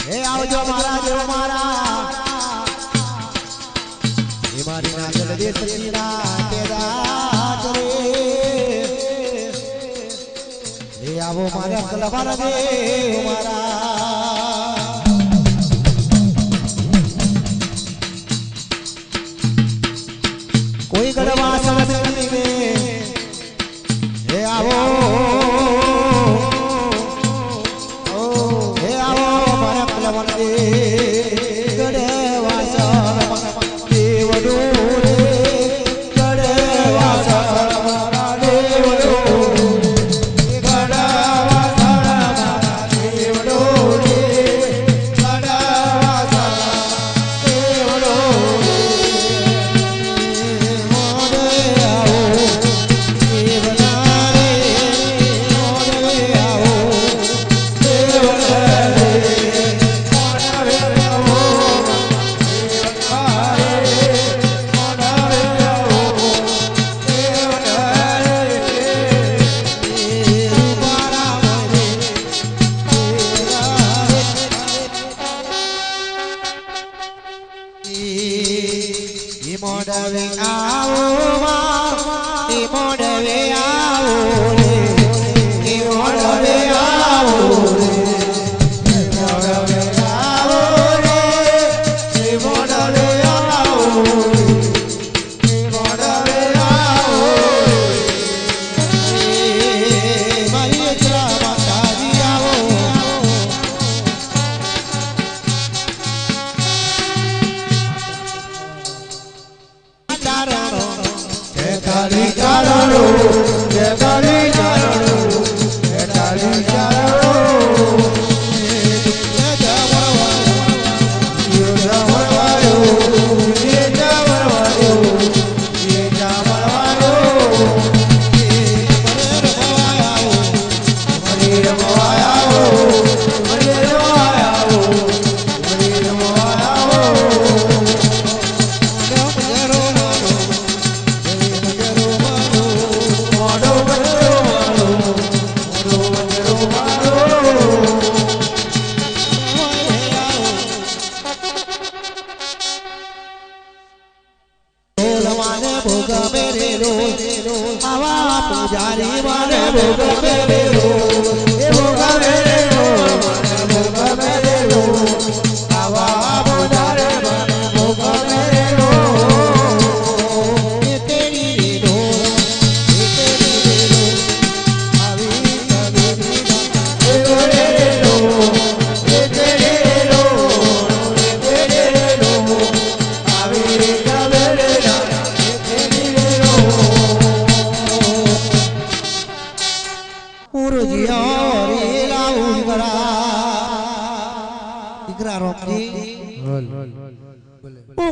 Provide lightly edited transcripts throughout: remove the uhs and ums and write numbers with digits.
હે આવજો મારા દેવ મારા હે મારી નાગલ દે સતીના તેરા કરે હે આવો મારા કલવારા દેવ મારા કોઈ ગડવા સમી મે હે આવો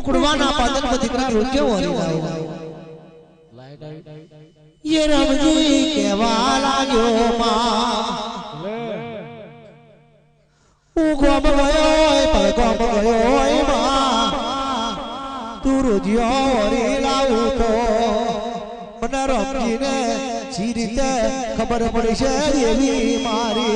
उकड़वाना पादन को दिखरा रुके हो ये राम जी के वाला जो मां उगो बगयो पर गो बगयो मां तू रोजियो रे लाऊ तो मन राम जी ने सीरीते खबर पड़ी से देवी मारी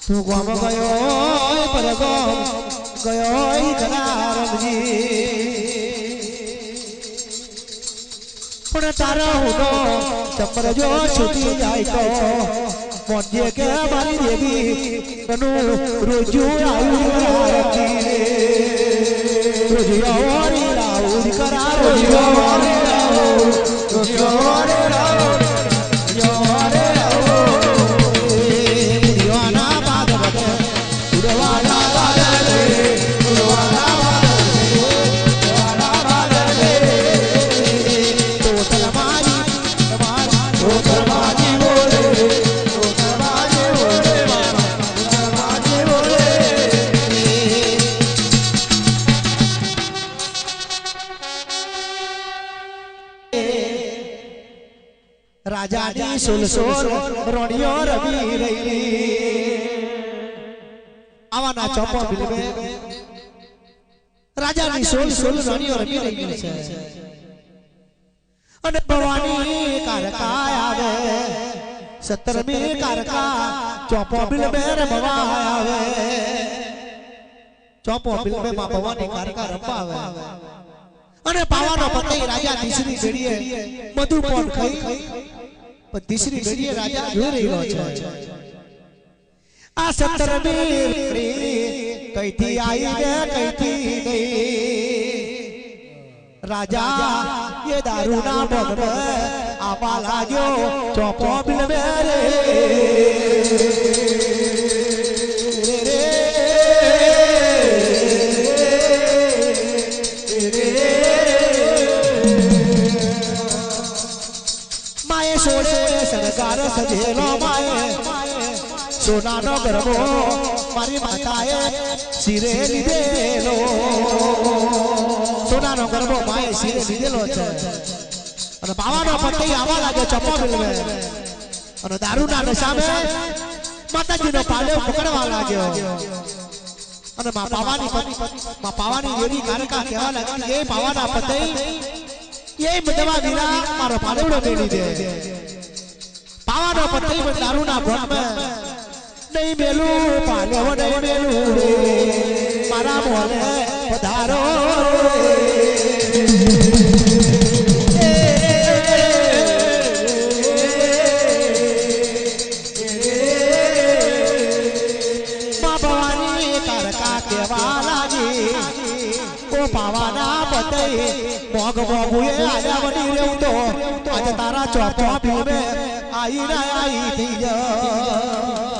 तू गाम गयो पर गाम गयो रमजी पण तारा हुनो चपर जो छूटी जाए तो मोजे के मारी देवी तनु रोजू आयु रखी रोजू और राउ करा रोजू और राउ रोजू और राउ राजा नी सुल सोल रोनियो रवि रही આવાના ચોપો બિલવે રાજાની સોલ રાણીઓ રમી રહી છે અને ભવાની કારકા આવે 17મી કારકા ચોપો બિલવે રમવા આવે ચોપો બિલવે માં ભવાની કારકા રમવા આવે અને પાવાનો પતઈ રાજા તીસરી ઘડીએ મધુ પણ ખાઈ પણ તીસરી ઘડીએ રાજા જોઈ રહ્યો છે આ 17મી કઈથી આવી ને કઈથી નહીં રાજા એ દારૂના મગન આવા લાગ્યો ચોપો બિલવે રે માએ સોડે સરકાર સજેલો માએ સોનાનો ગરબો મારી માતાએ શિરે લીધેલો સોનાનો ગરબો માએ શિરે લીધેલો છે અને બાવાનો પટ્ટી આવા લાગે ચોપો બિલવે અને દારૂના નશામાં માતાજીનો પાલ્યો પકડવા લાગ્યો અને માં પાવાની એવી કારકા કહેવા લાગી એ પાવાના પતઈ એ મદવા વીરા મારો પાલેવડો મેળી દે પાવાનો પતઈ પણ દારૂના ભોગમાં નહીં મેલું પાલેવ નહીં મેલું રે મારા મોલે પધારો મા ભવાની તારકા કેવા લાગી ઓ પાવાના પતઈ મોગ મોગુએ આજા વડી રેવું તો આજે તારા ચોપો પીવે આઈ ના આઈ થઈ જા